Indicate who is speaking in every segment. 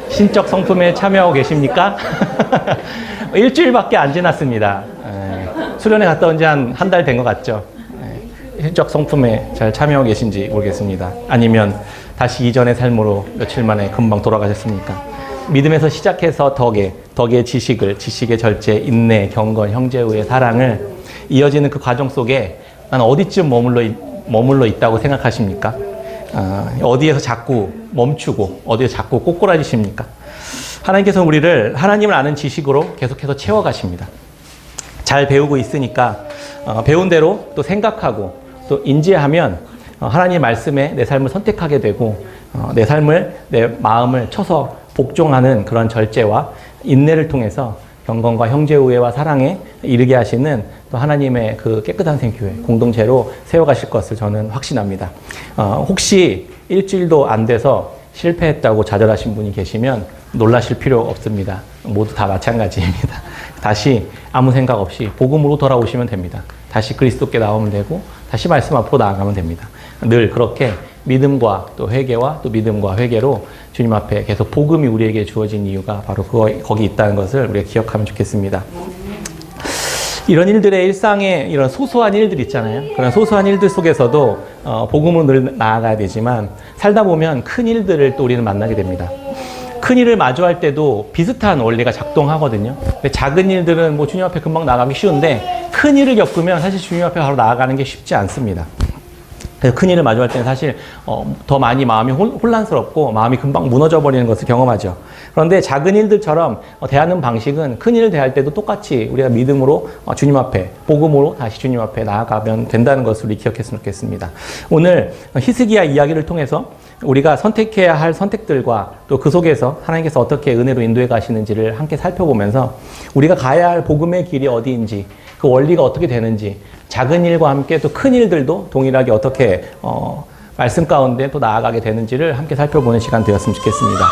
Speaker 1: 신적 성품에 참여하고 계십니까? 일주일밖에 안 지났습니다. 수련회 갔다 온 지 한 달 된 것 같죠? 신적 성품에 잘 참여하고 계신지 모르겠습니다. 아니면 다시 이전의 삶으로 며칠 만에 금방 돌아가셨습니까? 믿음에서 시작해서 덕의 지식의 절제, 인내, 경건, 형제의 사랑을 이어지는 그 과정 속에 나는 어디쯤 머물러 있다고 생각하십니까? 어디에서 자꾸 멈추고 어디에서 자꾸 꼬꾸라지십니까? 하나님께서 우리를 하나님을 아는 지식으로 계속해서 채워가십니다. 잘 배우고 있으니까 배운 대로 또 생각하고 또 인지하면 하나님의 말씀에 내 삶을 선택하게 되고 내 마음을 쳐서 복종하는 그런 절제와 인내를 통해서 경건과 형제 우애와 사랑에 이르게 하시는 또 하나님의 그 깨끗한 생교회 공동체로 세워가실 것을 저는 확신합니다. 혹시 일주일도 안 돼서 실패했다고 좌절하신 분이 계시면 놀라실 필요 없습니다. 모두 다 마찬가지입니다. 다시 아무 생각 없이 복음으로 돌아오시면 됩니다. 다시 그리스도께 나오면 되고 다시 말씀 앞으로 나아가면 됩니다. 늘 그렇게 믿음과 또 회개와 또 믿음과 회개로 주님 앞에 계속 복음이 우리에게 주어진 이유가 바로 거기 있다는 것을 우리가 기억하면 좋겠습니다. 이런 일들의 일상에 이런 소소한 일들 있잖아요. 그런 소소한 일들 속에서도 복음으로 늘 나아가야 되지만 살다 보면 큰 일들을 또 우리는 만나게 됩니다. 큰 일을 마주할 때도 비슷한 원리가 작동하거든요. 근데 작은 일들은 뭐 주님 앞에 금방 나가기 쉬운데 큰 일을 겪으면 사실 주님 앞에 바로 나아가는 게 쉽지 않습니다. 그래서 큰 일을 마주할 때는 사실 더 많이 마음이 혼란스럽고 마음이 금방 무너져 버리는 것을 경험하죠. 그런데 작은 일들처럼 대하는 방식은 큰 일을 대할 때도 똑같이 우리가 믿음으로 주님 앞에 복음으로 다시 주님 앞에 나아가면 된다는 것을 우리 기억했으면 좋겠습니다. 오늘 히스기야 이야기를 통해서 우리가 선택해야 할 선택들과 또 그 속에서 하나님께서 어떻게 은혜로 인도해 가시는지를 함께 살펴보면서 우리가 가야 할 복음의 길이 어디인지 그 원리가 어떻게 되는지 작은 일과 함께 또 큰 일들도 동일하게 어떻게 말씀 가운데 또 나아가게 되는지를 함께 살펴보는 시간 되었으면 좋겠습니다.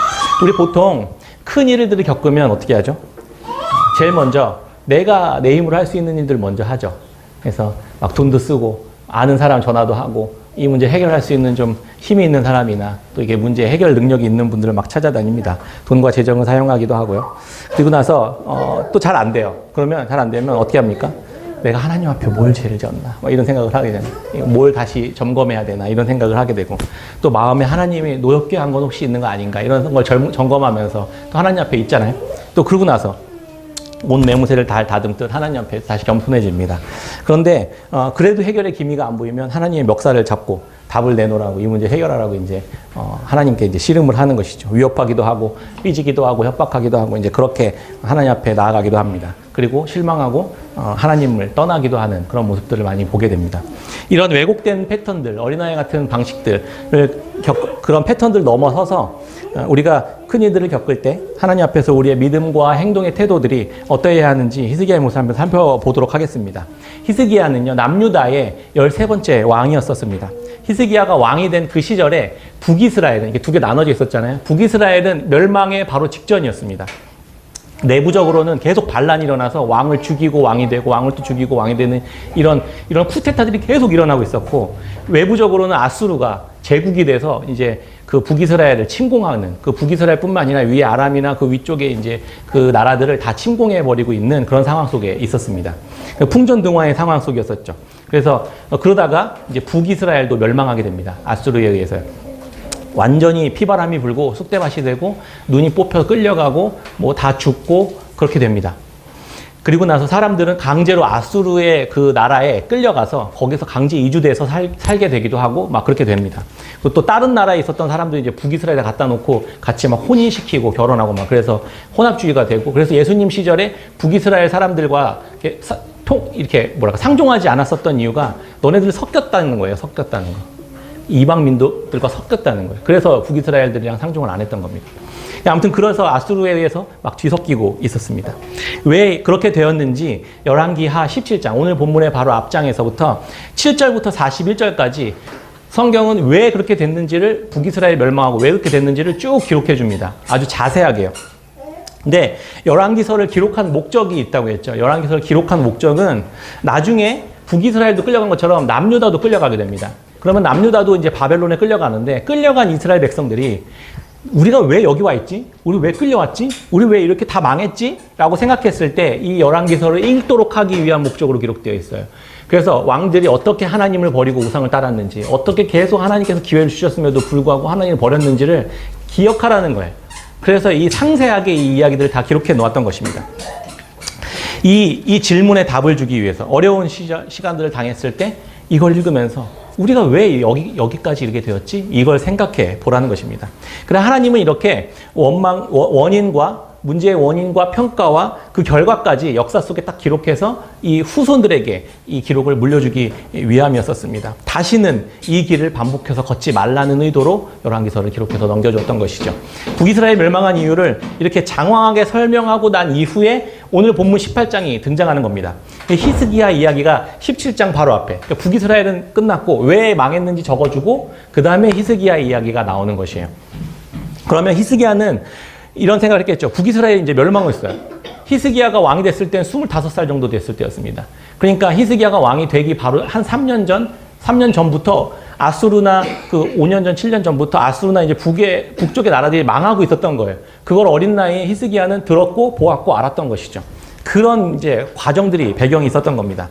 Speaker 1: 우리 보통 큰 일들을 겪으면 어떻게 하죠? 제일 먼저 내가 내 힘으로 할 수 있는 일들 먼저 하죠. 그래서 막 돈도 쓰고 아는 사람 전화도 하고 이 문제 해결할 수 있는 좀 힘이 있는 사람이나 또 이게 문제 해결 능력이 있는 분들을 막 찾아다닙니다. 돈과 재정을 사용하기도 하고요. 그리고 나서 또 잘 안 돼요. 그러면 잘 안 되면 어떻게 합니까? 내가 하나님 앞에 뭘 죄를 지었나 이런 생각을 하게 되는, 뭘 다시 점검해야 되나 이런 생각을 하게 되고, 또 마음에 하나님이 노엽게 한 건 혹시 있는 거 아닌가 이런 걸 점검하면서 또 하나님 앞에 있잖아요. 또 그러고 나서 온 매무새를 다 다듬듯 하나님 앞에 다시 겸손해집니다. 그런데 그래도 해결의 기미가 안 보이면 하나님의 멱살을 잡고 답을 내놓으라고, 이 문제 해결하라고 이제 하나님께 이제 씨름을 하는 것이죠. 위협하기도 하고 삐지기도 하고 협박하기도 하고 이제 그렇게 하나님 앞에 나아가기도 합니다. 그리고 실망하고 하나님을 떠나기도 하는 그런 모습들을 많이 보게 됩니다. 이런 왜곡된 패턴들, 어린아이 같은 방식들을 그런 패턴들 넘어서서 우리가 큰 일들을 겪을 때 하나님 앞에서 우리의 믿음과 행동의 태도들이 어떠해야 하는지 히스기야의 모습을 한번 살펴보도록 하겠습니다. 히스기야는요, 남유다의 13번째 왕이었었습니다. 히스기야가 왕이 된 그 시절에 북이스라엘은 이게 두 개 나눠져 있었잖아요. 북이스라엘은 멸망의 바로 직전이었습니다. 내부적으로는 계속 반란이 일어나서 왕을 죽이고 왕이 되고 왕을 또 죽이고 왕이 되는 이런 쿠데타들이 계속 일어나고 있었고, 외부적으로는 아수르가 제국이 돼서 이제 그 북이스라엘을 침공하는, 그 북이스라엘뿐만 아니라 위에 아람이나 그 위쪽에 이제 그 나라들을 다 침공해 버리고 있는 그런 상황 속에 있었습니다. 풍전등화의 상황 속이었었죠. 그래서 그러다가 이제 북이스라엘도 멸망하게 됩니다. 아수르에 의해서요. 완전히 피바람이 불고 쑥대밭이 되고 눈이 뽑혀 끌려가고 뭐 다 죽고 그렇게 됩니다. 그리고 나서 사람들은 강제로 아수르의 그 나라에 끌려가서 거기서 강제 이주돼서 살게 되기도 하고 막 그렇게 됩니다. 그리고 또 다른 나라에 있었던 사람들이 이제 북이스라엘에 갖다 놓고 같이 막 혼인시키고 결혼하고 막 그래서 혼합주의가 되고, 그래서 예수님 시절에 북이스라엘 사람들과 이렇게 상종하지 않았었던 이유가 너네들 섞였다는 거예요. 섞였다는 거. 이방민들과 섞였다는 거예요. 그래서 북이스라엘들이랑 상종을 안 했던 겁니다. 아무튼 그래서 아수르에 의해서 막 뒤섞이고 있었습니다. 왜 그렇게 되었는지 열왕기하 17장, 오늘 본문의 바로 앞장에서부터 7절부터 41절까지 성경은 왜 그렇게 됐는지를, 북이스라엘 멸망하고 왜 그렇게 됐는지를 쭉 기록해 줍니다. 아주 자세하게요. 근데 열왕기서를 기록한 목적이 있다고 했죠. 열왕기서를 기록한 목적은 나중에 북이스라엘도 끌려간 것처럼 남유다도 끌려가게 됩니다. 그러면 남유다도 이제 바벨론에 끌려가는데, 끌려간 이스라엘 백성들이 우리가 왜 여기 와 있지? 우리 왜 끌려왔지? 우리 왜 이렇게 다 망했지? 라고 생각했을 때 이 열왕기서를 읽도록 하기 위한 목적으로 기록되어 있어요. 그래서 왕들이 어떻게 하나님을 버리고 우상을 따랐는지, 어떻게 계속 하나님께서 기회를 주셨음에도 불구하고 하나님을 버렸는지를 기억하라는 거예요. 그래서 이 상세하게 이 이야기들을 다 기록해 놓았던 것입니다. 이 질문에 답을 주기 위해서 어려운 시간들을 당했을 때 이걸 읽으면서 우리가 왜 여기까지 이르게 되었지? 이걸 생각해 보라는 것입니다. 그래 하나님은 이렇게 문제의 원인과 평가와 그 결과까지 역사 속에 딱 기록해서 이 후손들에게 이 기록을 물려주기 위함이었었습니다. 다시는 이 길을 반복해서 걷지 말라는 의도로 열왕기서를 기록해서 넘겨줬던 것이죠. 북이스라엘 멸망한 이유를 이렇게 장황하게 설명하고 난 이후에 오늘 본문 18장이 등장하는 겁니다. 히스기야 이야기가 17장 바로 앞에, 그러니까 북이스라엘은 끝났고 왜 망했는지 적어주고 그 다음에 히스기야 이야기가 나오는 것이에요. 그러면 히스기야는 이런 생각을 했겠죠. 북이스라엘이 이제 멸망했어요. 히스기야가 왕이 됐을 때는 25살 정도 됐을 때였습니다. 그러니까 히스기야가 왕이 되기 바로 한 3년 전부터 아수르나 그 5년 전, 7년 전부터 아수르나 이제 북쪽의 나라들이 망하고 있었던 거예요. 그걸 어린 나이에 히스기야는 들었고 보았고 알았던 것이죠. 그런 이제 과정들이 배경이 있었던 겁니다.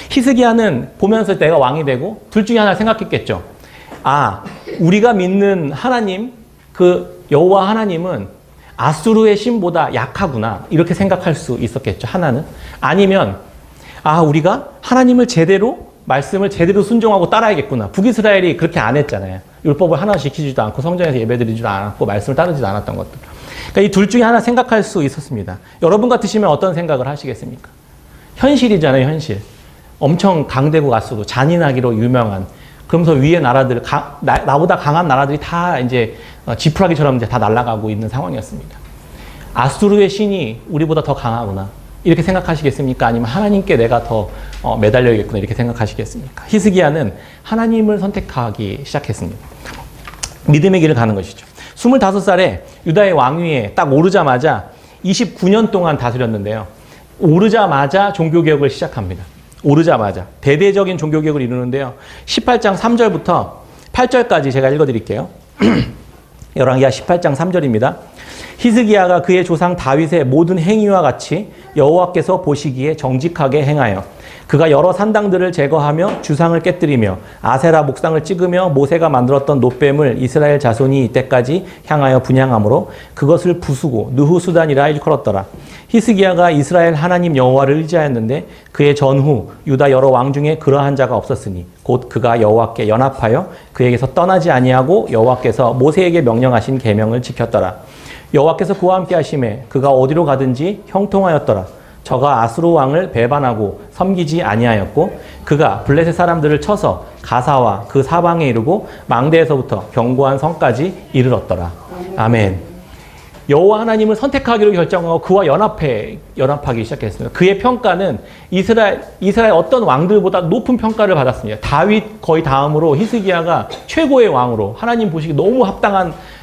Speaker 1: 히스기야는 보면서 내가 왕이 되고 둘 중에 하나 생각했겠죠. 아, 우리가 믿는 하나님, 그 여호와 하나님은 아수르의 신보다 약하구나 이렇게 생각할 수 있었겠죠. 하나는. 아니면 아, 우리가 하나님을 말씀을 제대로 순종하고 따라야겠구나. 북이스라엘이 그렇게 안 했잖아요. 율법을 하나 지키지도 않고 성전에서 예배드리지도 않았고 말씀을 따르지도 않았던 것들. 그러니까 이 둘 중에 하나 생각할 수 있었습니다. 여러분 같으시면 어떤 생각을 하시겠습니까? 현실이잖아요, 현실. 엄청 강대국 아수르, 잔인하기로 유명한. 그러면서 위에 나라들, 나보다 강한 나라들이 다 이제 지푸라기처럼 이제 다 날아가고 있는 상황이었습니다. 아수르의 신이 우리보다 더 강하구나. 이렇게 생각하시겠습니까? 아니면 하나님께 내가 더 매달려야겠구나. 이렇게 생각하시겠습니까? 히스기야는 하나님을 선택하기 시작했습니다. 믿음의 길을 가는 것이죠. 25살에 유다의 왕위에 딱 오르자마자 29년 동안 다스렸는데요. 오르자마자 종교개혁을 시작합니다. 오르자마자 대대적인 종교개혁을 이루는데요. 18장 3절부터 8절까지 제가 읽어드릴게요. 열왕기하 18장 3절입니다. 히스기야가 그의 조상 다윗의 모든 행위와 같이 여호와께서 보시기에 정직하게 행하여 그가 여러 산당들을 제거하며 주상을 깨뜨리며 아세라 목상을 찍으며 모세가 만들었던 놋뱀을 이스라엘 자손이 이때까지 향하여 분향함으로 그것을 부수고 느후수단이라 일컬었더라. 히스기야가 이스라엘 하나님 여호와를 의지하였는데 그의 전후 유다 여러 왕 중에 그러한 자가 없었으니 곧 그가 여호와께 연합하여 그에게서 떠나지 아니하고 여호와께서 모세에게 명령하신 계명을 지켰더라. 여호와께서 그와 함께 하심에 그가 어디로 가든지 형통하였더라. 저가 아수르 왕을 배반하고 섬기지 아니하였고 그가 블레셋 사람들을 쳐서 가사와 그 사방에 이르고 망대에서부터 견고한 성까지 이르렀더라. 아멘. 여호와 하나님을 선택하기로 결정하고 그와 연합하기 시작했습니다. 그의 평가는 이스라엘 어떤 왕들보다 높은 평가를 받았습니다. 다윗 거의 다음으로 히스기야가 최고의 왕으로 하나님 보시기 너무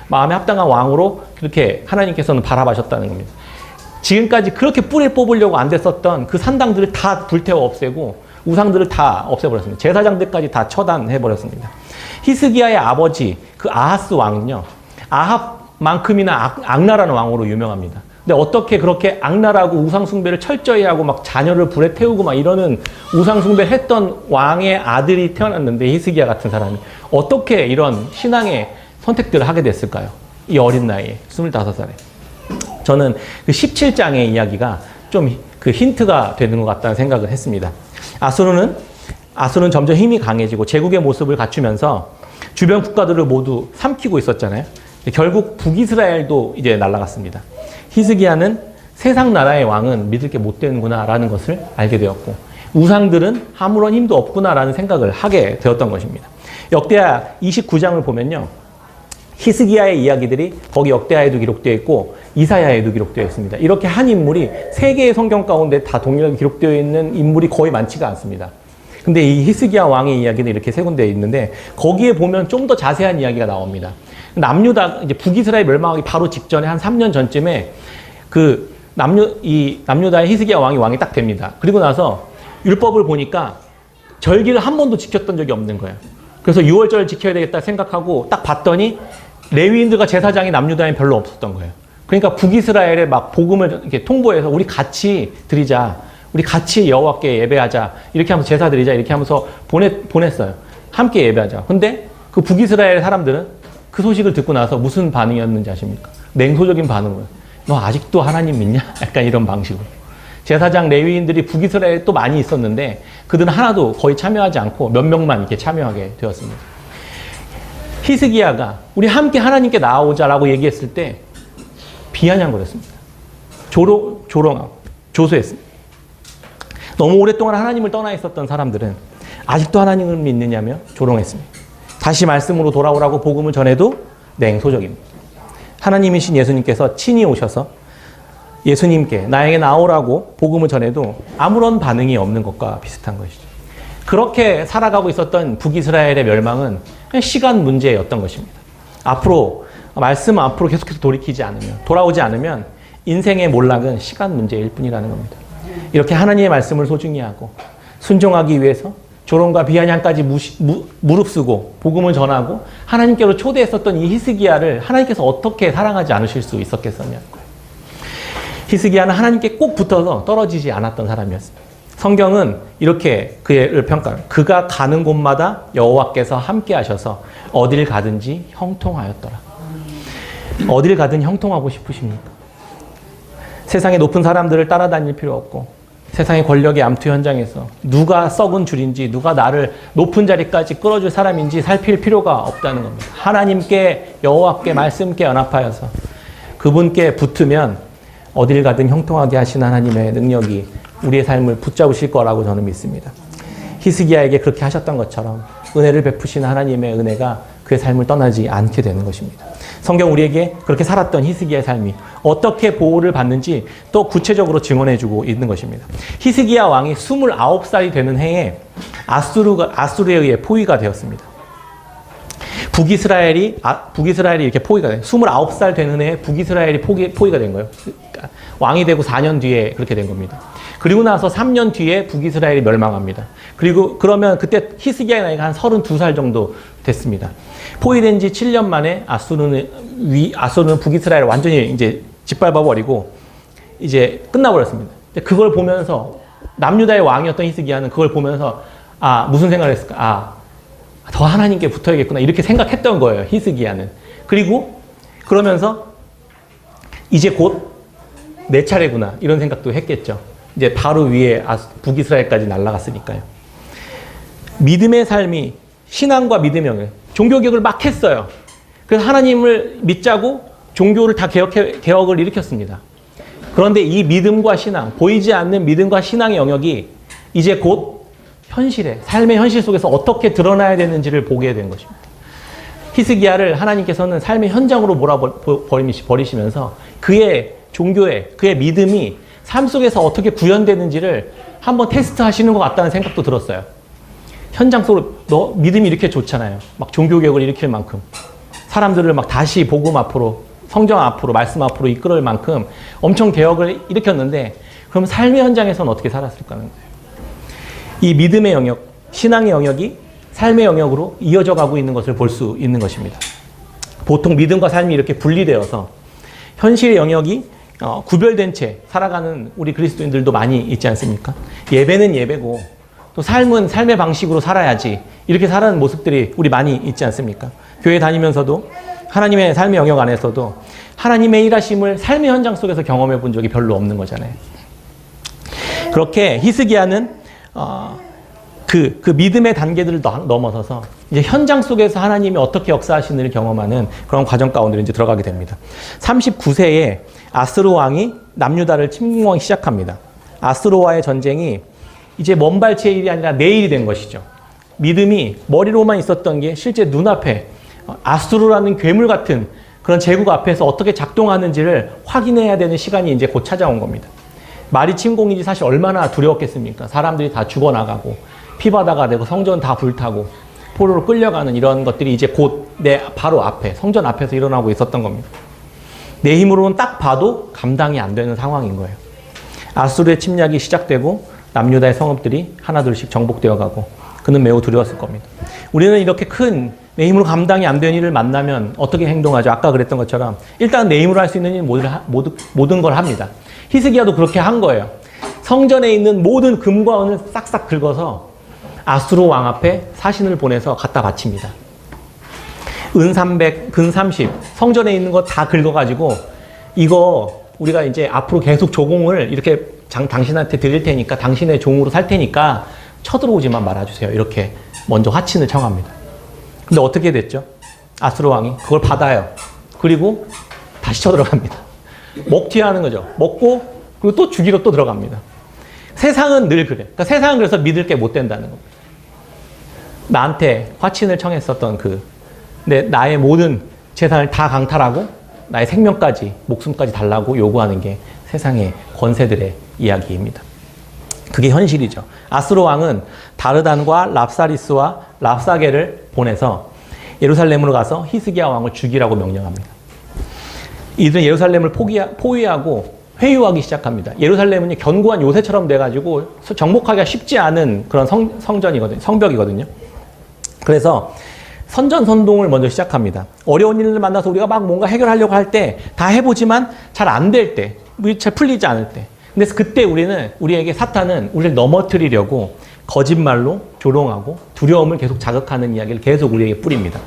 Speaker 1: 마음에 합당한 왕으로 그렇게 하나님께서는 바라봐셨다는 겁니다. 지금까지 그렇게 뿌리를 뽑으려고 안 됐었던 그 산당들을 다 불태워 없애고 우상들을 다 없애버렸습니다. 제사장들까지 다 처단해버렸습니다. 히스기야의 아버지 그 아하스 왕은요. 아합만큼이나 악랄한 왕으로 유명합니다. 근데 어떻게 그렇게 악랄하고 우상숭배를 철저히 하고 막 자녀를 불에 태우고 막 이러는 우상숭배를 했던 왕의 아들이 태어났는데 히스기야 같은 사람이 어떻게 이런 신앙의 선택들을 하게 됐을까요? 이 어린 나이에 25살에. 저는 그 17장의 이야기가 좀 그 힌트가 되는 것 같다는 생각을 했습니다. 아수르는 점점 힘이 강해지고 제국의 모습을 갖추면서 주변 국가들을 모두 삼키고 있었잖아요. 결국 북이스라엘도 이제 날아갔습니다. 히스기야는 세상 나라의 왕은 믿을 게 못 되는구나라는 것을 알게 되었고 우상들은 아무런 힘도 없구나라는 생각을 하게 되었던 것입니다. 역대하 29장을 보면요. 히스기야의 이야기들이 거기 역대하에도 기록되어 있고 이사야에도 기록되어 있습니다. 이렇게 한 인물이 세 개의 성경 가운데 다 동일하게 기록되어 있는 인물이 거의 많지가 않습니다. 근데 이 히스기야 왕의 이야기는 이렇게 세 군데에 있는데 거기에 보면 좀 더 자세한 이야기가 나옵니다. 이제 북이스라엘 멸망하기 바로 직전에 한 3년 전쯤에 그 남유다의 히스기야 왕이 딱 됩니다. 그리고 나서 율법을 보니까 절기를 한 번도 지켰던 적이 없는 거예요. 그래서 6월절을 지켜야 되겠다 생각하고 딱 봤더니 레위인들과 제사장이 남유다에 별로 없었던 거예요. 그러니까 북이스라엘에 막 복음을 이렇게 통보해서 우리 같이 드리자. 우리 같이 여호와께 예배하자. 이렇게 하면서 제사 드리자. 이렇게 하면서 보냈어요. 함께 예배하자. 근데 그 북이스라엘 사람들은 그 소식을 듣고 나서 무슨 반응이었는지 아십니까? 냉소적인 반응을. 너 아직도 하나님 믿냐? 약간 이런 방식으로. 제사장 레위인들이 북이스라엘에 또 많이 있었는데 그들은 하나도 거의 참여하지 않고 몇 명만 이렇게 참여하게 되었습니다. 히스기야가 우리 함께 하나님께 나아오자라고 얘기했을 때 비아냥거렸습니다. 조롱하고 조소했습니다. 너무 오랫동안 하나님을 떠나 있었던 사람들은 아직도 하나님을 믿느냐며 조롱했습니다. 다시 말씀으로 돌아오라고 복음을 전해도 냉소적입니다. 하나님이신 예수님께서 친히 오셔서 예수님께 나에게 나오라고 복음을 전해도 아무런 반응이 없는 것과 비슷한 것이죠. 그렇게 살아가고 있었던 북이스라엘의 멸망은 그냥 시간 문제였던 것입니다. 말씀 앞으로 계속해서 돌아오지 않으면 인생의 몰락은 시간 문제일 뿐이라는 겁니다. 이렇게 하나님의 말씀을 소중히 하고 순종하기 위해서 조롱과 비아냥까지 무릅쓰고 복음을 전하고 하나님께로 초대했었던 이 히스기야를 하나님께서 어떻게 사랑하지 않으실 수 있었겠느냐는 거예요. 히스기야는 하나님께 꼭 붙어서 떨어지지 않았던 사람이었습니다. 성경은 이렇게 그를 평가합니다. 그가 가는 곳마다 여호와께서 함께 하셔서 어딜 가든지 형통하였더라. 어딜 가든 형통하고 싶으십니까? 세상의 높은 사람들을 따라다닐 필요 없고 세상의 권력의 암투 현장에서 누가 썩은 줄인지 누가 나를 높은 자리까지 끌어줄 사람인지 살필 필요가 없다는 겁니다. 하나님께 여호와께 말씀께 연합하여서 그분께 붙으면 어딜 가든 형통하게 하신 하나님의 능력이 우리의 삶을 붙잡으실 거라고 저는 믿습니다. 히스기야에게 그렇게 하셨던 것처럼 은혜를 베푸신 하나님의 은혜가 그의 삶을 떠나지 않게 되는 것입니다. 성경 우리에게 그렇게 살았던 히스기야의 삶이 어떻게 보호를 받는지 또 구체적으로 증언해주고 있는 것입니다. 히스기야 왕이 29살이 되는 해에 아수르에 의해 포위가 되었습니다. 북이스라엘이 이렇게 포위가 돼요. 29살 되는 해에 북이스라엘이 포위가 된 거예요. 그러니까 왕이 되고 4년 뒤에 그렇게 된 겁니다. 그리고 나서 3년 뒤에 북이스라엘이 멸망합니다. 그러면 그때 히스기야의 나이가 한 32살 정도 됐습니다. 포위된 지 7년 만에 아수르는 북이스라엘을 완전히 이제 짓밟아 버리고 이제 끝나버렸습니다. 그걸 보면서 남유다의 왕이었던 히스기야는 그걸 보면서 무슨 생각을 했을까? 더 하나님께 붙어야겠구나 이렇게 생각했던 거예요. 히스기야는. 그리고 그러면서 이제 곧 내 차례구나 이런 생각도 했겠죠. 이제 바로 위에 북이스라엘까지 날아갔으니까요. 믿음의 삶이 신앙과 믿음의 영역, 종교개혁을 막 했어요. 그래서 하나님을 믿자고 종교를 다 개혁을 일으켰습니다. 그런데 이 믿음과 신앙, 보이지 않는 믿음과 신앙의 영역이 이제 곧 삶의 현실 속에서 어떻게 드러나야 되는지를 보게 된 것입니다. 히스기야를 하나님께서는 삶의 현장으로 몰아버리시면서 그의 그의 믿음이 삶 속에서 어떻게 구현되는지를 한번 테스트하시는 것 같다는 생각도 들었어요. 현장 속으로 너 믿음이 이렇게 좋잖아요. 막 종교개혁을 일으킬 만큼 사람들을 막 다시 복음 앞으로 성경 앞으로 말씀 앞으로 이끌을 만큼 엄청 개혁을 일으켰는데 그럼 삶의 현장에서는 어떻게 살았을까 하는 거예요. 이 믿음의 영역, 신앙의 영역이 삶의 영역으로 이어져 가고 있는 것을 볼 수 있는 것입니다. 보통 믿음과 삶이 이렇게 분리되어서 현실의 영역이 구별된 채 살아가는 우리 그리스도인들도 많이 있지 않습니까? 예배는 예배고 또 삶은 삶의 방식으로 살아야지 이렇게 살아가는 모습들이 우리 많이 있지 않습니까? 교회 다니면서도 하나님의 삶의 영역 안에서도 하나님의 일하심을 삶의 현장 속에서 경험해 본 적이 별로 없는 거잖아요. 그렇게 히스기야는 그 믿음의 단계들을 넘어서서 이제 현장 속에서 하나님이 어떻게 역사하시는지를 경험하는 그런 과정 가운데 이제 들어가게 됩니다. 39세에 아스루 왕이 남유다를 침공하기 시작합니다. 아스루와의 전쟁이 이제 먼 발치의 일이 아니라 내일이 된 것이죠. 믿음이 머리로만 있었던 게 실제 눈앞에 아수르라는 괴물 같은 그런 제국 앞에서 어떻게 작동하는지를 확인해야 되는 시간이 이제 곧 찾아온 겁니다. 말이 침공이지 사실 얼마나 두려웠겠습니까? 사람들이 다 죽어나가고 피바다가 되고 성전 다 불타고 포로로 끌려가는 이런 것들이 이제 곧 내 바로 앞에 성전 앞에서 일어나고 있었던 겁니다. 내 힘으로는 딱 봐도 감당이 안 되는 상황인 거예요. 아수르의 침략이 시작되고 남유다의 성읍들이 하나둘씩 정복되어 가고 그는 매우 두려웠을 겁니다. 우리는 이렇게 큰 내 힘으로 감당이 안 되는 일을 만나면 어떻게 행동하죠? 아까 그랬던 것처럼 일단 내 힘으로 할 수 있는 일 모든 걸 합니다. 히스기야도 그렇게 한 거예요. 성전에 있는 모든 금과 은을 싹싹 긁어서 아수르 왕 앞에 사신을 보내서 갖다 바칩니다. 은 300, 금 30, 성전에 있는 거 다 긁어가지고 이거 우리가 이제 앞으로 계속 조공을 이렇게 당신한테 드릴 테니까 당신의 종으로 살 테니까 쳐들어오지만 말아주세요. 이렇게 먼저 화친을 청합니다. 근데 어떻게 됐죠? 아수르 왕이 그걸 받아요. 그리고 다시 쳐들어갑니다. 먹튀하는 거죠. 먹고 그리고 또 죽이러 또 들어갑니다. 세상은 늘 그래. 그러니까 세상은 그래서 믿을 게 못 된다는 겁니다. 나한테 화친을 청했었던 근데 나의 모든 재산을 다 강탈하고 나의 생명까지 목숨까지 달라고 요구하는 게 세상의 권세들의 이야기입니다. 그게 현실이죠. 아수르 왕은 다르단과 랍사리스와 랍사게를 보내서 예루살렘으로 가서 히스기야 왕을 죽이라고 명령합니다. 이들은 예루살렘을 포위하고 회유하기 시작합니다. 예루살렘은 견고한 요새처럼 돼가지고 정복하기가 쉽지 않은 그런 성벽이거든요. 그래서 선전선동을 먼저 시작합니다. 어려운 일을 만나서 우리가 막 뭔가 해결하려고 할 때 다 해보지만 잘 안 될 때, 잘 풀리지 않을 때. 근데 그때 우리에게 사탄은 우리를 넘어뜨리려고 거짓말로 조롱하고 두려움을 계속 자극하는 이야기를 계속 우리에게 뿌립니다.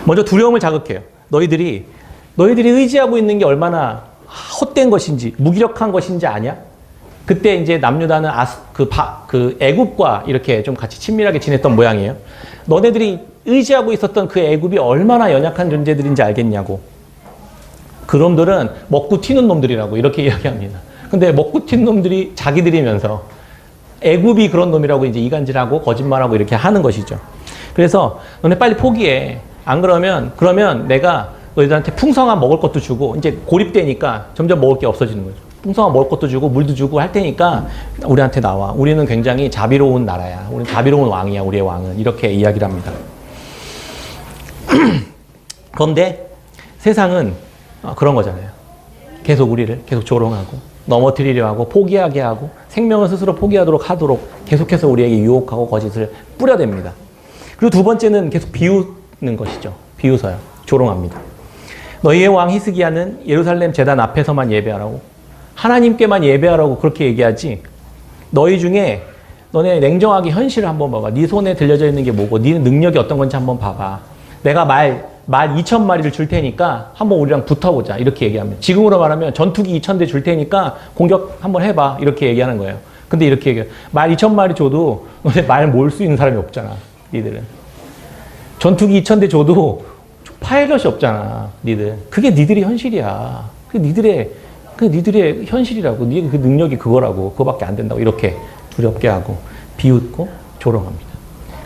Speaker 1: 먼저 두려움을 자극해요. 너희들이 의지하고 있는 게 얼마나 헛된 것인지, 무기력한 것인지 아냐? 그때 이제 남유다는 애굽과 이렇게 좀 같이 친밀하게 지냈던 모양이에요. 너네들이 의지하고 있었던 그 애굽이 얼마나 연약한 존재들인지 알겠냐고. 그놈들은 먹고 튀는 놈들이라고 이렇게 이야기합니다. 근데 먹고 튀는 놈들이 자기들이면서 애굽이 그런 놈이라고 이제 이간질하고 거짓말하고 이렇게 하는 것이죠. 그래서 너네 빨리 포기해. 안 그러면 내가 너희들한테 풍성한 먹을 것도 주고 이제 고립되니까 점점 먹을 게 없어지는 거죠. 풍성한 먹을 것도 주고 물도 주고 할 테니까 우리한테 나와. 우리는 굉장히 자비로운 나라야. 우리는 자비로운 왕이야. 우리의 왕은. 이렇게 이야기를 합니다. 그런데 세상은 그런 거잖아요. 계속 우리를 계속 조롱하고 넘어뜨리려 하고 포기하게 하고 생명을 스스로 포기하도록 하도록 계속해서 우리에게 유혹하고 거짓을 뿌려댑니다. 그리고 두 번째는 계속 비우는 것이죠. 비웃어요. 조롱합니다. 너희의 왕 히스기야는 예루살렘 제단 앞에서만 예배하라고 하나님께만 예배하라고 그렇게 얘기하지 너희 중에 너네 냉정하게 현실을 한번 봐봐. 네 손에 들려져 있는 게 뭐고 네 능력이 어떤 건지 한번 봐봐. 내가 말 2,000마리를 줄 테니까 한번 우리랑 붙어보자. 이렇게 얘기하면 지금으로 말하면 전투기 2,000대 줄 테니까 공격 한번 해봐. 이렇게 얘기하는 거예요. 근데 이렇게 얘기해요. 말 2,000마리 줘도 너네 말 몰 수 있는 사람이 없잖아. 니들은. 전투기 2,000대 줘도 파일럿이 없잖아. 니들. 그게 니들의 현실이야. 그게 니들의 현실이라고. 니 그 능력이 그거라고. 그거밖에 안 된다고. 이렇게 두렵게 하고 비웃고 조롱합니다.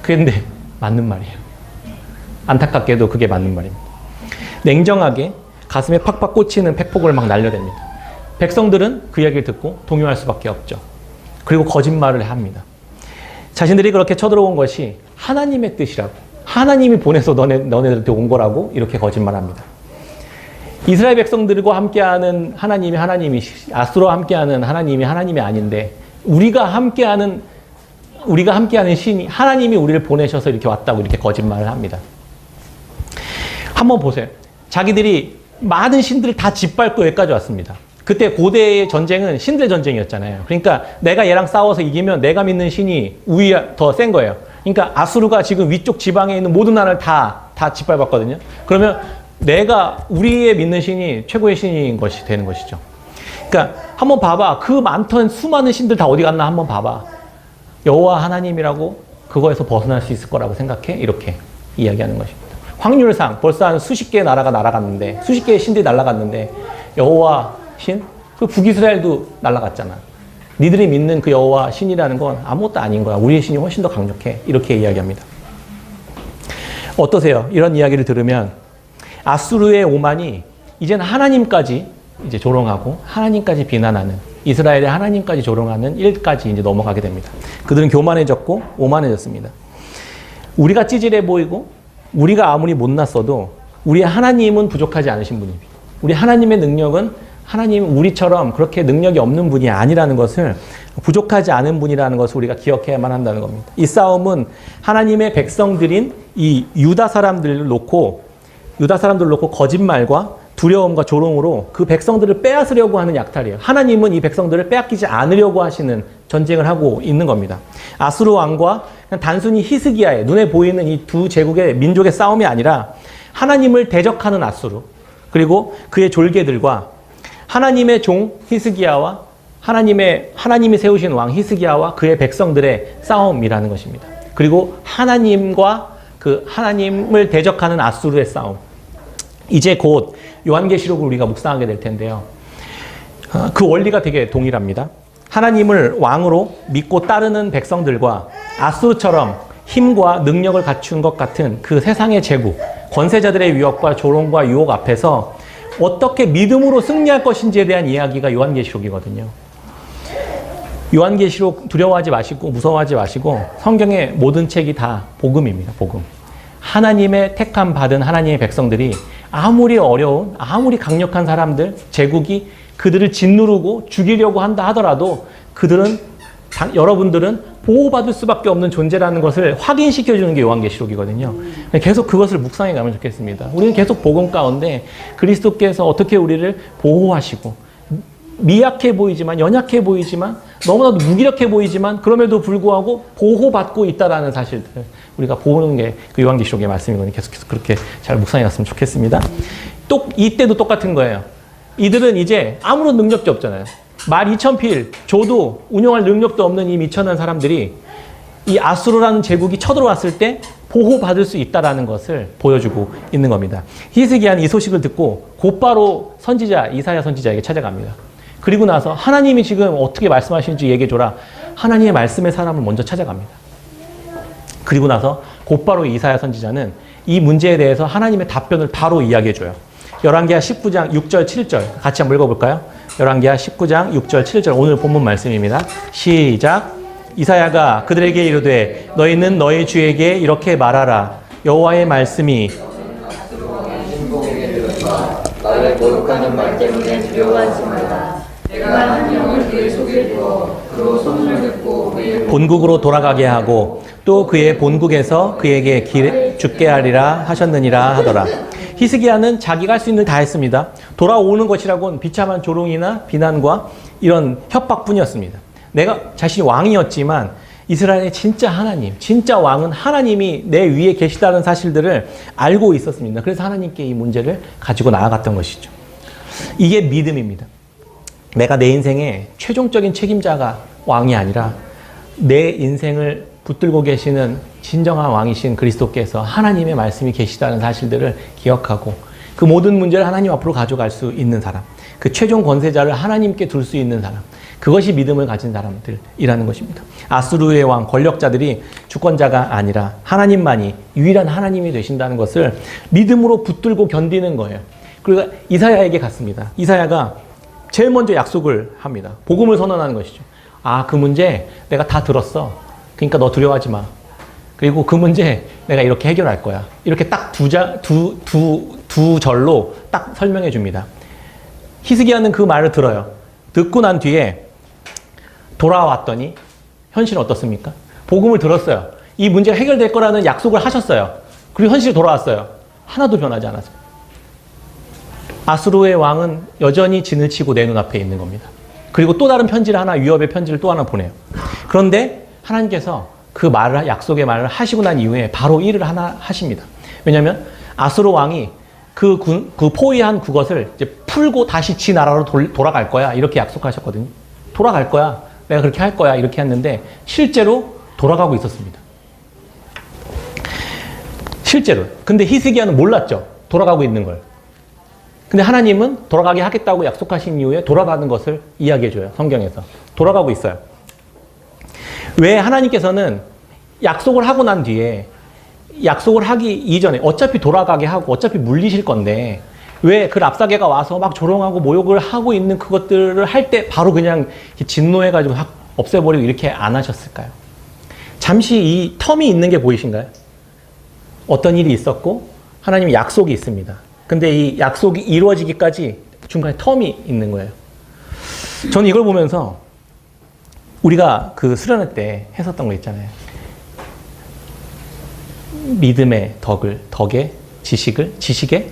Speaker 1: 그런데 맞는 말이에요. 안타깝게도 그게 맞는 말입니다. 냉정하게 가슴에 팍팍 꽂히는 팩폭을 막 날려댑니다. 백성들은 그 이야기를 듣고 동요할 수밖에 없죠. 그리고 거짓말을 합니다. 자신들이 그렇게 쳐들어온 것이 하나님의 뜻이라고. 하나님이 보내서 너네들한테 온 거라고 이렇게 거짓말합니다. 이스라엘 백성들과 함께하는 하나님이 아수르와 함께하는 하나님이 아닌데 우리가 함께하는 신이 하나님이 우리를 보내셔서 이렇게 왔다고 이렇게 거짓말을 합니다. 한번 보세요. 자기들이 많은 신들을 다 짓밟고 여기까지 왔습니다. 그때 고대의 전쟁은 신들 전쟁이었잖아요. 그러니까 내가 얘랑 싸워서 이기면 내가 믿는 신이 더 센 거예요. 그러니까 아수르가 지금 위쪽 지방에 있는 모든 나라를 다 짓밟았거든요. 그러면 우리의 믿는 신이 최고의 신인 것이 되는 것이죠. 그러니까 한번 봐봐. 그 많던 수많은 신들 다 어디 갔나 한번 봐봐. 여호와 하나님이라고 그거에서 벗어날 수 있을 거라고 생각해? 이렇게 이야기하는 것입니다. 확률상 벌써 한 수십 개의 나라가 날아갔는데 수십 개의 신들이 날아갔는데 여호와 신? 그 북이스라엘도 날아갔잖아. 니들이 믿는 그 여호와 신이라는 건 아무것도 아닌 거야. 우리의 신이 훨씬 더 강력해. 이렇게 이야기합니다. 어떠세요? 이런 이야기를 들으면 아수르의 오만이 이제는 하나님까지 이제 조롱하고 하나님까지 비난하는 이스라엘의 하나님까지 조롱하는 일까지 이제 넘어가게 됩니다. 그들은 교만해졌고 오만해졌습니다. 우리가 찌질해 보이고 우리가 아무리 못났어도 우리의 하나님은 부족하지 않으신 분입니다. 우리 하나님의 능력은 하나님 우리처럼 그렇게 능력이 없는 분이 아니라는 것을 부족하지 않은 분이라는 것을 우리가 기억해야만 한다는 겁니다. 이 싸움은 하나님의 백성들인 이 유다 사람들을 놓고 거짓말과 두려움과 조롱으로 그 백성들을 빼앗으려고 하는 약탈이에요. 하나님은 이 백성들을 빼앗기지 않으려고 하시는 전쟁을 하고 있는 겁니다. 아수르 왕과 그냥 단순히 히스기야의 눈에 보이는 이 두 제국의 민족의 싸움이 아니라 하나님을 대적하는 아수르, 그리고 그의 졸개들과 하나님의 종 히스기야와 하나님이 세우신 왕 히스기야와 그의 백성들의 싸움이라는 것입니다. 그리고 하나님과 그 하나님을 대적하는 아수르의 싸움. 이제 곧 요한계시록을 우리가 묵상하게 될 텐데요. 그 원리가 되게 동일합니다. 하나님을 왕으로 믿고 따르는 백성들과 아수르처럼 힘과 능력을 갖춘 것 같은 그 세상의 제국, 권세자들의 위협과 조롱과 유혹 앞에서 어떻게 믿음으로 승리할 것인지에 대한 이야기가 요한계시록이거든요. 요한계시록 두려워하지 마시고 무서워하지 마시고 성경의 모든 책이 다 복음입니다. 복음. 하나님의 택함 받은 하나님의 백성들이 아무리 어려운, 아무리 강력한 사람들, 제국이 그들을 짓누르고 죽이려고 한다 하더라도 여러분들은 보호받을 수밖에 없는 존재라는 것을 확인시켜주는 게 요한계시록이거든요. 계속 그것을 묵상해 가면 좋겠습니다. 우리는 계속 복음 가운데 그리스도께서 어떻게 우리를 보호하시고 미약해 보이지만, 연약해 보이지만, 너무나도 무기력해 보이지만 그럼에도 불구하고 보호받고 있다라는 사실들 우리가 보는 게 그 요한계시록의 말씀이거든요. 계속해서 그렇게 잘 묵상해 갔으면 좋겠습니다. 이때도 똑같은 거예요. 이들은 이제 아무런 능력도 없잖아요. 말 2000필 줘도 운영할 능력도 없는 이 미천한 사람들이 이 아수르라는 제국이 쳐들어왔을 때 보호받을 수 있다라는 것을 보여주고 있는 겁니다. 히스기야는 이 소식을 듣고 곧바로 이사야 선지자에게 찾아갑니다. 그리고 나서 하나님이 지금 어떻게 말씀하시는지 얘기해줘라. 하나님의 말씀의 사람을 먼저 찾아갑니다. 그리고 나서 곧바로 이사야 선지자는 이 문제에 대해서 하나님의 답변을 바로 이야기해줘요. 열왕기하 19장 6절 7절 같이 한번 읽어볼까요? 열왕기하 19장 6절 7절 오늘 본문 말씀입니다. 시작. 이사야가 그들에게 이르되 너희는 너희 주에게 이렇게 말하라. 여호와의 말씀이 나를 모욕하는 말 때문에 두려워하지마라. 내가 한 영을 그의 속에 두어 그로 소문을 듣고 본국으로 돌아가게 하고 또 그의 본국에서 그에게 죽게 하리라 하셨느니라 하더라. 히스기야는 자기가 할 수 있는 일 다 했습니다. 돌아오는 것이라고는 비참한 조롱이나 비난과 이런 협박뿐이었습니다. 내가 자신이 왕이었지만 이스라엘의 진짜 하나님, 진짜 왕은 하나님이 내 위에 계시다는 사실들을 알고 있었습니다. 그래서 하나님께 이 문제를 가지고 나아갔던 것이죠. 이게 믿음입니다. 내가 내 인생의 최종적인 책임자가 왕이 아니라 내 인생을 붙들고 계시는 진정한 왕이신 그리스도께서 하나님의 말씀이 계시다는 사실들을 기억하고 그 모든 문제를 하나님 앞으로 가져갈 수 있는 사람, 그 최종 권세자를 하나님께 둘 수 있는 사람, 그것이 믿음을 가진 사람들이라는 것입니다. 아수르의 왕, 권력자들이 주권자가 아니라 하나님만이 유일한 하나님이 되신다는 것을 믿음으로 붙들고 견디는 거예요. 그리고 이사야에게 갔습니다. 이사야가 제일 먼저 약속을 합니다. 복음을 선언하는 것이죠. 그 문제 내가 다 들었어. 그러니까 너 두려워하지 마. 그리고 그 문제 내가 이렇게 해결할 거야. 이렇게 딱 두 절로 딱 설명해 줍니다. 히스기야는 그 말을 들어요. 듣고 난 뒤에 돌아왔더니 현실은 어떻습니까? 복음을 들었어요. 이 문제가 해결될 거라는 약속을 하셨어요. 그리고 현실이 돌아왔어요. 하나도 변하지 않았어요. 아수르의 왕은 여전히 진을 치고 내 눈앞에 있는 겁니다. 그리고 또 다른 편지를 하나, 위협의 편지를 또 하나 보내요. 그런데 하나님께서 그 말을, 약속의 말을 하시고 난 이후에 바로 일을 하나 하십니다. 왜냐하면 아수르 왕이 그 포위한 그것을 이제 풀고 다시 지 나라로 돌아갈 거야. 이렇게 약속하셨거든요. 돌아갈 거야. 내가 그렇게 할 거야. 이렇게 했는데 실제로 돌아가고 있었습니다. 실제로. 근데 히스기야는 몰랐죠. 돌아가고 있는 걸. 근데 하나님은 돌아가게 하겠다고 약속하신 이후에 돌아가는 것을 이야기해줘요. 성경에서. 돌아가고 있어요. 왜 하나님께서는 약속을 하고 난 뒤에 약속을 하기 이전에 어차피 돌아가게 하고 어차피 물리실 건데 왜 그 랍사게가 와서 막 조롱하고 모욕을 하고 있는 그것들을 할 때 바로 그냥 진노해가지고 확 없애버리고 이렇게 안 하셨을까요? 잠시 이 텀이 있는 게 보이신가요? 어떤 일이 있었고 하나님의 약속이 있습니다. 근데 이 약속이 이루어지기까지 중간에 텀이 있는 거예요. 저는 이걸 보면서 우리가 그 수련회 때 했었던 거 있잖아요. 믿음의 덕에 지식의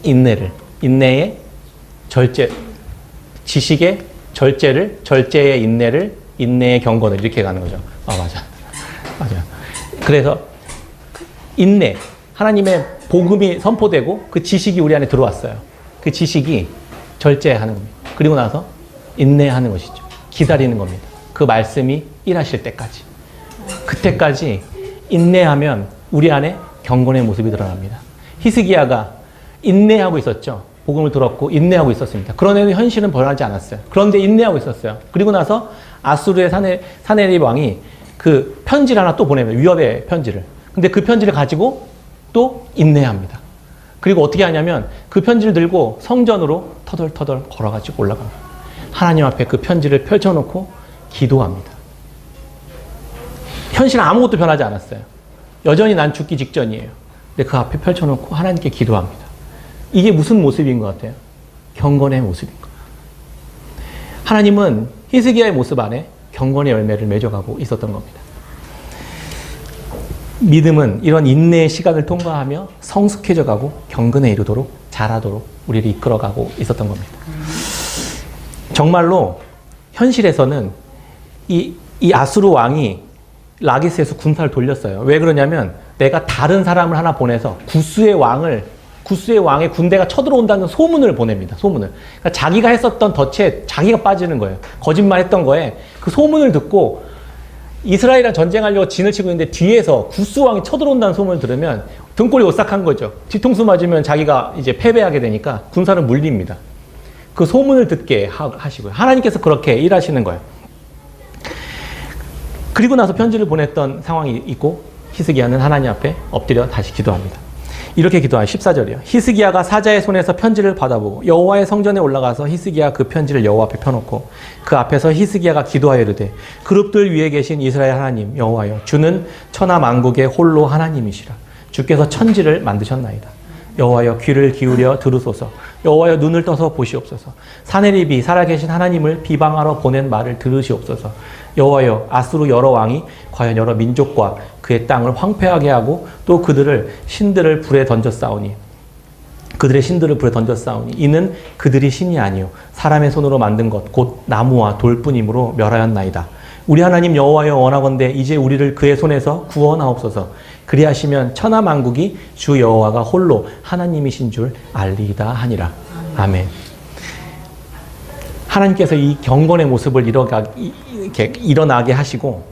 Speaker 1: 인내를, 인내의 절제, 지식의 절제를, 절제의 인내를, 인내의 경건을 이렇게 가는 거죠. 맞아. 그래서 인내, 하나님의 복음이 선포되고 그 지식이 우리 안에 들어왔어요. 그 지식이 절제하는 겁니다. 그리고 나서 인내하는 것이죠. 기다리는 겁니다. 그 말씀이 일하실 때까지. 그때까지 인내하면 우리 안에 경건의 모습이 드러납니다. 히스기야가 인내하고 있었죠. 복음을 들었고 인내하고 있었습니다. 그런데 현실은 변하지 않았어요. 그런데 인내하고 있었어요. 그리고 나서 아수르의 사네립 왕이 그 편지를 하나 또 보내면 위협의 편지를. 근데 그 편지를 가지고 또 인내합니다. 그리고 어떻게 하냐면 그 편지를 들고 성전으로 터덜터덜 걸어가지고 올라갑니다. 하나님 앞에 그 편지를 펼쳐놓고 기도합니다. 현실은 아무것도 변하지 않았어요. 여전히 난 죽기 직전이에요. 근데 그 앞에 펼쳐놓고 하나님께 기도합니다. 이게 무슨 모습인 것 같아요? 경건의 모습인 거예요. 하나님은 히스기야의 모습 안에 경건의 열매를 맺어가고 있었던 겁니다. 믿음은 이런 인내의 시간을 통과하며 성숙해져 가고 경건에 이르도록 자라도록 우리를 이끌어가고 있었던 겁니다. 정말로 현실에서는 이 아수르 왕이 라기스에서 군사를 돌렸어요. 왜 그러냐면 내가 다른 사람을 하나 보내서 구스의 왕의 군대가 쳐들어온다는 소문을 보냅니다. 소문을. 그러니까 자기가 했었던 덫에 자기가 빠지는 거예요. 거짓말했던 거에 그 소문을 듣고 이스라엘이랑 전쟁하려고 진을 치고 있는데 뒤에서 구스 왕이 쳐들어온다는 소문을 들으면 등골이 오싹한 거죠. 뒤통수 맞으면 자기가 이제 패배하게 되니까 군사를 물립니다. 그 소문을 듣게 하시고요. 하나님께서 그렇게 일하시는 거예요. 그리고 나서 편지를 보냈던 상황이 있고 히스기야는 하나님 앞에 엎드려 다시 기도합니다. 이렇게 기도하요 14절이요. 히스기야가 사자의 손에서 편지를 받아보고 여호와의 성전에 올라가서 히스기야 그 편지를 여호와 앞에 펴놓고 그 앞에서 히스기야가 기도하여 이르되 그룹들 위에 계신 이스라엘 하나님 여호와여 주는 천하 만국의 홀로 하나님이시라. 주께서 천지를 만드셨나이다. 여호와여 귀를 기울여 들으소서. 여호와여 눈을 떠서 보시옵소서. 사네립이 살아계신 하나님을 비방하러 보낸 말을 들으시옵소서. 여호와여 아수르 여러 왕이 과연 여러 민족과 그의 땅을 황폐하게 하고 또 그들의 신들을 불에 던졌사오니 이는 그들이 신이 아니요 사람의 손으로 만든 것 곧 나무와 돌뿐이므로 멸하였나이다. 우리 하나님 여호와여 원하건대 이제 우리를 그의 손에서 구원하옵소서. 그리하시면 천하 만국이 주 여호와가 홀로 하나님이신 줄 알리이다 하니라. 아멘. 하나님께서 이 경건의 모습을 일어나게 하시고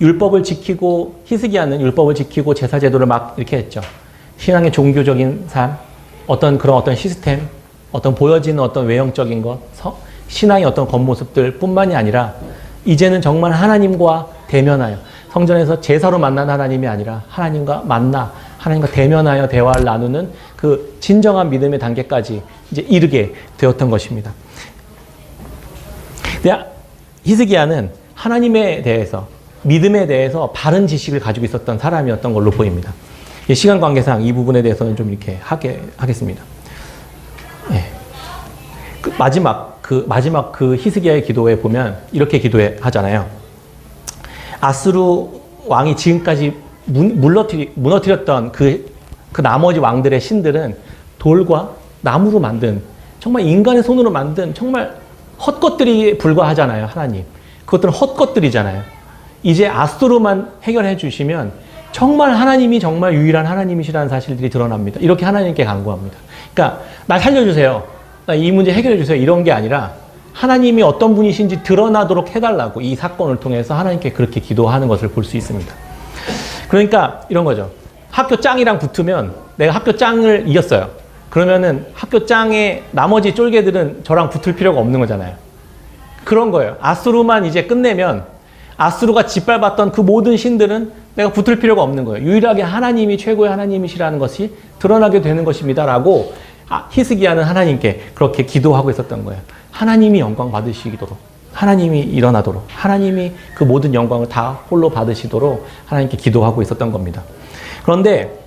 Speaker 1: 율법을 지키고 히스기야는 율법을 지키고 제사 제도를 막 이렇게 했죠. 신앙의 종교적인 삶, 어떤 시스템, 어떤 보여지는 어떤 외형적인 것, 신앙의 어떤 겉모습들 뿐만이 아니라 이제는 정말 하나님과 대면하여 성전에서 제사로 만난 하나님이 아니라 하나님과 대면하여 대화를 나누는 그 진정한 믿음의 단계까지 이제 이르게 되었던 것입니다. 히스기야는 하나님에 대해서 믿음에 대해서 바른 지식을 가지고 있었던 사람이었던 걸로 보입니다. 시간 관계상 이 부분에 대해서는 좀 이렇게 하겠습니다. 예. 마지막 그 히스기야의 기도에 보면 이렇게 기도하잖아요. 아수르 왕이 지금까지 무너뜨렸던 그 나머지 왕들의 신들은 돌과 나무로 만든 정말 인간의 손으로 만든 정말 헛것들이 불과하잖아요. 하나님. 그것들은 헛것들이잖아요. 이제 아수르만 해결해 주시면 정말 하나님이 정말 유일한 하나님이시라는 사실들이 드러납니다. 이렇게 하나님께 간구합니다. 그러니까 날 살려주세요. 나 이 문제 해결해 주세요. 이런 게 아니라 하나님이 어떤 분이신지 드러나도록 해달라고 이 사건을 통해서 하나님께 그렇게 기도하는 것을 볼 수 있습니다. 그러니까 이런 거죠. 학교 짱이랑 붙으면 내가 학교 짱을 이겼어요. 그러면은 학교 짱의 나머지 쫄개들은 저랑 붙을 필요가 없는 거잖아요. 그런 거예요. 아수르만 이제 끝내면 아수르가 짓밟았던 그 모든 신들은 내가 붙을 필요가 없는 거예요. 유일하게 하나님이 최고의 하나님이시라는 것이 드러나게 되는 것입니다라고 히스기야는 하나님께 그렇게 기도하고 있었던 거예요. 하나님이 영광 받으시도록, 하나님이 일어나도록, 하나님이 그 모든 영광을 다 홀로 받으시도록 하나님께 기도하고 있었던 겁니다. 그런데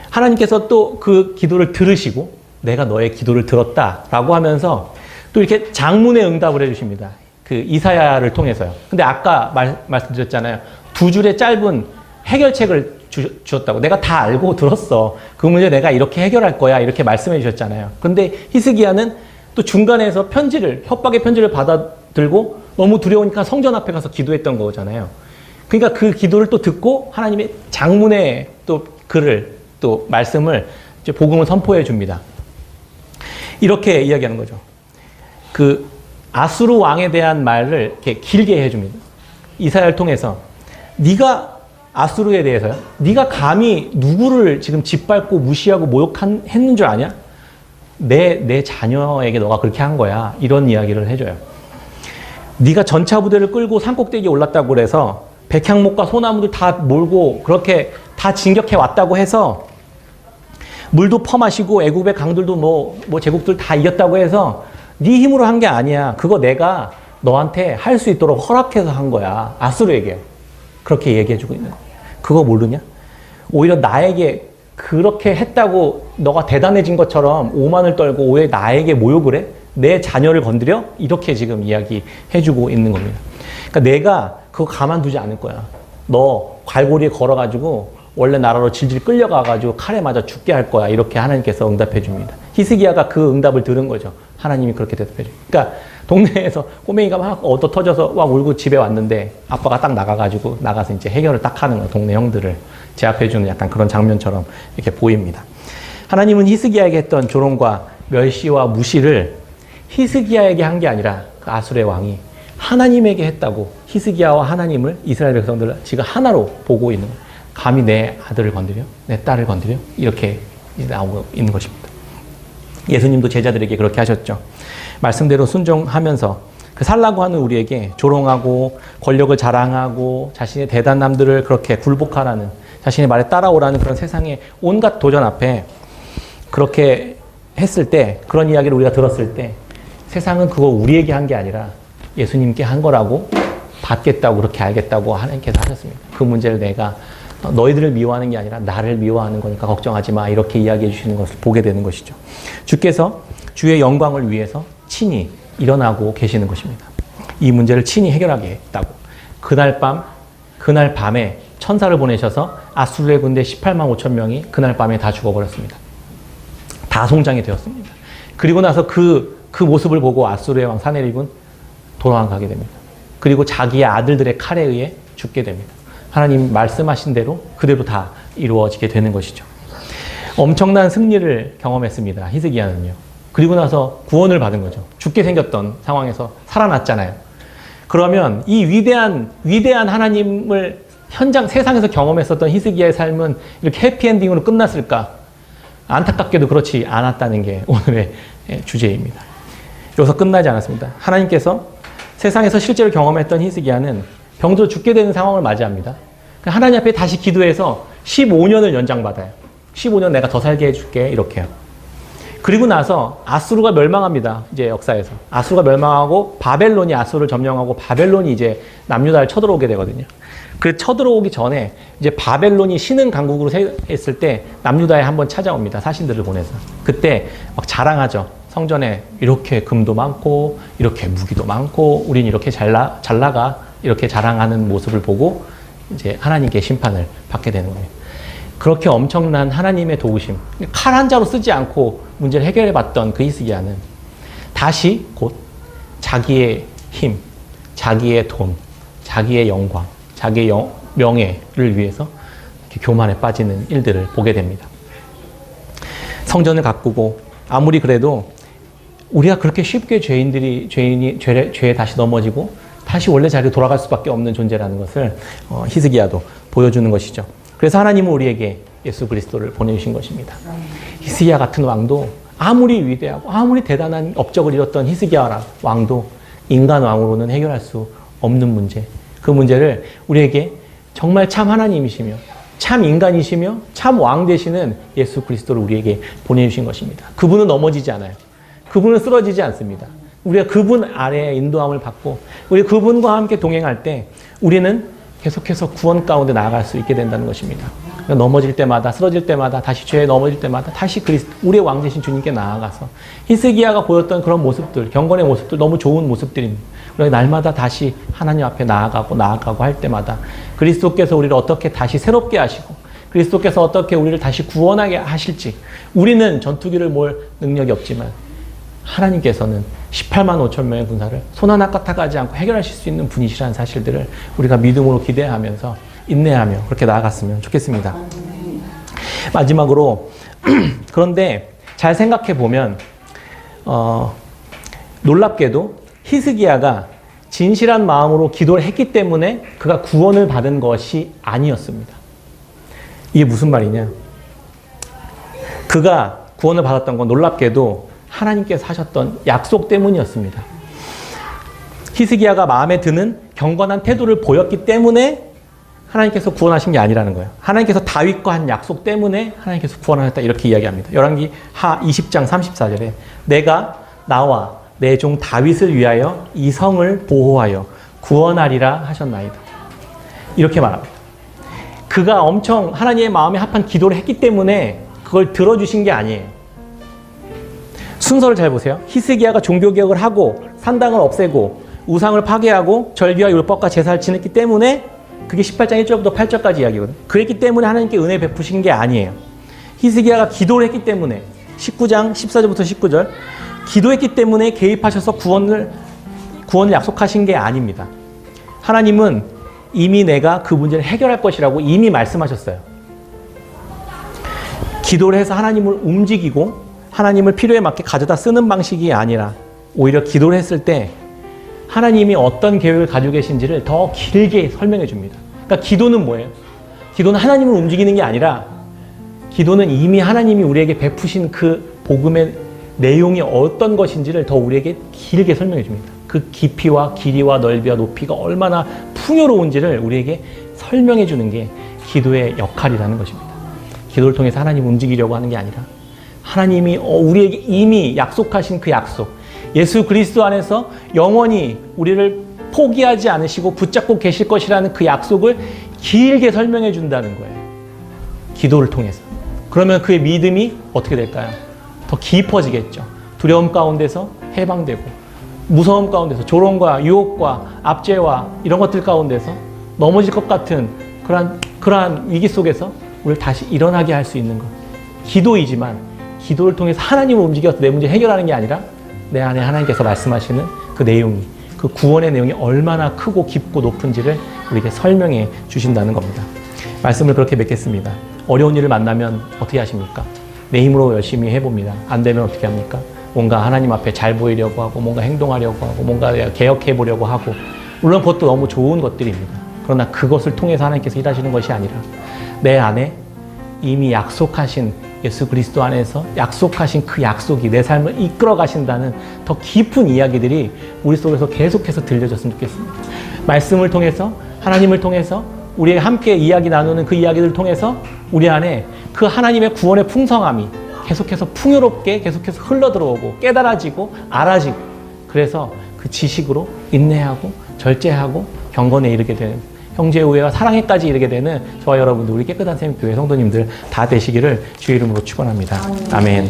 Speaker 1: 하나님께서 또 그 기도를 들으시고 내가 너의 기도를 들었다라고 하면서 또 이렇게 장문의 응답을 해주십니다. 그 이사야를 통해서요. 근데 아까 말씀드렸잖아요. 두 줄의 짧은 해결책을 주셨다고. 내가 다 알고 들었어. 그 문제 내가 이렇게 해결할 거야. 이렇게 말씀해 주셨잖아요. 근데 히스기야는 또 중간에서 협박의 편지를 받아들고 너무 두려우니까 성전 앞에 가서 기도했던 거잖아요. 그러니까 그 기도를 또 듣고 하나님의 장문의 또 글을 또 말씀을 이제 복음을 선포해 줍니다. 이렇게 이야기하는 거죠. 그 아수르 왕에 대한 말을 이렇게 길게 해줍니다. 이사야를 통해서 네가 아수르에 대해서요. 네가 감히 누구를 지금 짓밟고 무시하고 모욕했는 줄 아냐? 내 자녀에게 너가 그렇게 한 거야. 이런 이야기를 해줘요. 네가 전차 부대를 끌고 산꼭대기에 올랐다고 그래서 백향목과 소나무들 다 몰고 그렇게 다 진격해 왔다고 해서 물도 퍼마시고 애굽의 강들도 뭐 제국들 다 이겼다고 해서 네 힘으로 한 게 아니야. 그거 내가 너한테 할 수 있도록 허락해서 한 거야. 아수르에게. 그렇게 얘기해주고 있는 거야. 그거 모르냐? 오히려 나에게 그렇게 했다고 너가 대단해진 것처럼 오만을 떨고 오히려 나에게 모욕을 해? 내 자녀를 건드려? 이렇게 지금 이야기해주고 있는 겁니다. 그러니까 내가 그거 가만두지 않을 거야. 너 갈고리에 걸어가지고 원래 나라로 질질 끌려가가지고 칼에 맞아 죽게 할 거야. 이렇게 하나님께서 응답해 줍니다. 히스기야가 그 응답을 들은 거죠. 하나님이 그렇게 대답해 줍니다. 그러니까 동네에서 꼬맹이가 막 얻어 터져서 와 울고 집에 왔는데 아빠가 딱 나가서 이제 해결을 딱 하는 거예요. 동네 형들을 제압해 주는 약간 그런 장면처럼 이렇게 보입니다. 하나님은 히스기야에게 했던 조롱과 멸시와 무시를 히스기야에게 한 게 아니라 그 아수르의 왕이 하나님에게 했다고 히스기야와 하나님을 이스라엘 백성들을 지금 하나로 보고 있는 거예요. 감히 내 아들을 건드려? 내 딸을 건드려? 이렇게 나오고 있는 것입니다. 예수님도 제자들에게 그렇게 하셨죠. 말씀대로 순종하면서 그 살라고 하는 우리에게 조롱하고 권력을 자랑하고 자신의 대단함들을 그렇게 굴복하라는 자신의 말에 따라오라는 그런 세상의 온갖 도전 앞에 그렇게 했을 때 그런 이야기를 우리가 들었을 때 세상은 그거 우리에게 한 게 아니라 예수님께 한 거라고 받겠다고 그렇게 알겠다고 하나님께서 하셨습니다. 그 문제를 내가 너희들을 미워하는 게 아니라 나를 미워하는 거니까 걱정하지 마. 이렇게 이야기해 주시는 것을 보게 되는 것이죠. 주께서 주의 영광을 위해서 친히 일어나고 계시는 것입니다. 이 문제를 친히 해결하겠다고. 그날 밤에 천사를 보내셔서 아수르의 군대 18만 5천 명이 그날 밤에 다 죽어버렸습니다. 다 송장이 되었습니다. 그리고 나서 그 모습을 보고 아수르의 왕 사네립은 도망가게 됩니다. 그리고 자기의 아들들의 칼에 의해 죽게 됩니다. 하나님 말씀하신 대로 그대로 다 이루어지게 되는 것이죠. 엄청난 승리를 경험했습니다. 히스기야는요. 그리고 나서 구원을 받은 거죠. 죽게 생겼던 상황에서 살아났잖아요. 그러면 이 위대한 하나님을 세상에서 경험했었던 히스기야의 삶은 이렇게 해피엔딩으로 끝났을까? 안타깝게도 그렇지 않았다는 게 오늘의 주제입니다. 여기서 끝나지 않았습니다. 하나님께서 세상에서 실제로 경험했던 히스기야는 병들어 죽게 되는 상황을 맞이합니다. 하나님 앞에 다시 기도해서 15년을 연장받아요. 15년 내가 더 살게 해줄게. 이렇게요. 그리고 나서 아수르가 멸망합니다. 이제 역사에서. 아수르가 멸망하고 바벨론이 아수르를 점령하고 바벨론이 이제 남유다를 쳐들어오게 되거든요. 그 쳐들어오기 전에 이제 바벨론이 신흥 강국으로 했을 때 남유다에 한번 찾아옵니다. 사신들을 보내서. 그때 막 자랑하죠. 성전에 이렇게 금도 많고 이렇게 무기도 많고 우린 이렇게 잘 나가 이렇게 자랑하는 모습을 보고 이제 하나님께 심판을 받게 되는 거예요. 그렇게 엄청난 하나님의 도우심, 칼 한 자로 쓰지 않고 문제를 해결해 봤던 그 히스기야는 다시 곧 자기의 힘, 자기의 돈, 자기의 영광, 자기의 명예를 위해서 이렇게 교만에 빠지는 일들을 보게 됩니다. 성전을 가꾸고 아무리 그래도 우리가 그렇게 쉽게 죄에 다시 넘어지고 다시 원래 자리로 돌아갈 수밖에 없는 존재라는 것을 히스기야도 보여주는 것이죠. 그래서 하나님은 우리에게 예수 그리스도를 보내주신 것입니다. 히스기야 같은 왕도 아무리 위대하고 아무리 대단한 업적을 이뤘던 히스기야 왕도 인간 왕으로는 해결할 수 없는 문제, 그 문제를 우리에게 정말 참 하나님이시며 참 인간이시며 참 왕 되시는 예수 그리스도를 우리에게 보내주신 것입니다. 그분은 넘어지지 않아요. 그분은 쓰러지지 않습니다. 우리가 그분 아래에 인도함을 받고 우리 그분과 함께 동행할 때 우리는 계속해서 구원 가운데 나아갈 수 있게 된다는 것입니다. 넘어질 때마다, 쓰러질 때마다, 다시 죄에 넘어질 때마다 다시 우리의 왕 되신 주님께 나아가서 히스기야가 보였던 그런 모습들, 경건의 모습들, 너무 좋은 모습들입니다. 우리가 날마다 다시 하나님 앞에 나아가고 할 때마다 그리스도께서 우리를 어떻게 다시 새롭게 하시고 그리스도께서 어떻게 우리를 다시 구원하게 하실지, 우리는 전투기를 몰 능력이 없지만 하나님께서는 18만 5천 명의 군사를 손 하나 까딱하지 않고 해결하실 수 있는 분이시라는 사실들을 우리가 믿음으로 기대하면서 인내하며 그렇게 나아갔으면 좋겠습니다. 마지막으로 그런데 잘 생각해 보면 놀랍게도 히스기야가 진실한 마음으로 기도를 했기 때문에 그가 구원을 받은 것이 아니었습니다. 이게 무슨 말이냐? 그가 구원을 받았던 건 놀랍게도 하나님께서 하셨던 약속 때문이었습니다. 히스기야가 마음에 드는 경건한 태도를 보였기 때문에 하나님께서 구원하신 게 아니라는 거예요. 하나님께서 다윗과 한 약속 때문에 하나님께서 구원하셨다, 이렇게 이야기합니다. 열왕기 하 20장 34절에 내가 나와 내 종 다윗을 위하여 이 성을 보호하여 구원하리라 하셨나이다, 이렇게 말합니다. 그가 엄청 하나님의 마음에 합한 기도를 했기 때문에 그걸 들어주신 게 아니에요. 순서를 잘 보세요. 히스기야가 종교개혁을 하고 산당을 없애고 우상을 파괴하고 절기와 율법과 제사를 지냈기 때문에, 그게 18장 1절부터 8절까지 이야기거든요. 그랬기 때문에 하나님께 은혜 베푸신 게 아니에요. 히스기야가 기도를 했기 때문에 19장 14절부터 19절 기도했기 때문에 개입하셔서 구원을 약속하신 게 아닙니다. 하나님은 이미 내가 그 문제를 해결할 것이라고 이미 말씀하셨어요. 기도를 해서 하나님을 움직이고 하나님을 필요에 맞게 가져다 쓰는 방식이 아니라 오히려 기도를 했을 때 하나님이 어떤 계획을 가지고 계신지를 더 길게 설명해 줍니다. 그러니까 기도는 뭐예요? 기도는 하나님을 움직이는 게 아니라 기도는 이미 하나님이 우리에게 베푸신 그 복음의 내용이 어떤 것인지를 더 우리에게 길게 설명해 줍니다. 그 깊이와 길이와 넓이와 높이가 얼마나 풍요로운지를 우리에게 설명해 주는 게 기도의 역할이라는 것입니다. 기도를 통해서 하나님을 움직이려고 하는 게 아니라 하나님이 우리에게 이미 약속하신 그 약속, 예수 그리스도 안에서 영원히 우리를 포기하지 않으시고 붙잡고 계실 것이라는 그 약속을 길게 설명해 준다는 거예요. 기도를 통해서. 그러면 그의 믿음이 어떻게 될까요? 더 깊어지겠죠. 두려움 가운데서 해방되고, 무서움 가운데서 조롱과 유혹과 압제와 이런 것들 가운데서 넘어질 것 같은 그러한 위기 속에서 우리를 다시 일어나게 할 수 있는 것. 기도이지만 기도를 통해서 하나님을 움직여서 내 문제 해결하는 게 아니라 내 안에 하나님께서 말씀하시는 그 내용이, 그 구원의 내용이 얼마나 크고 깊고 높은지를 우리에게 설명해 주신다는 겁니다. 말씀을 그렇게 맺겠습니다. 어려운 일을 만나면 어떻게 하십니까? 내 힘으로 열심히 해봅니다. 안 되면 어떻게 합니까? 뭔가 하나님 앞에 잘 보이려고 하고, 뭔가 행동하려고 하고, 뭔가 개혁해 보려고 하고, 물론 그것도 너무 좋은 것들입니다. 그러나 그것을 통해서 하나님께서 일하시는 것이 아니라 내 안에 이미 약속하신 예수 그리스도 안에서 약속하신 그 약속이 내 삶을 이끌어 가신다는 더 깊은 이야기들이 우리 속에서 계속해서 들려졌으면 좋겠습니다. 말씀을 통해서, 하나님을 통해서 우리가 함께 이야기 나누는 그 이야기들을 통해서 우리 안에 그 하나님의 구원의 풍성함이 계속해서 풍요롭게 계속해서 흘러들어오고 깨달아지고 알아지고, 그래서 그 지식으로 인내하고 절제하고 경건에 이르게 되는, 형제 우애와 사랑에까지 이르게 되는 저와 여러분들, 우리 깨끗한 샘교회 성도님들 다 되시기를 주의 이름으로 축원합니다. 아멘.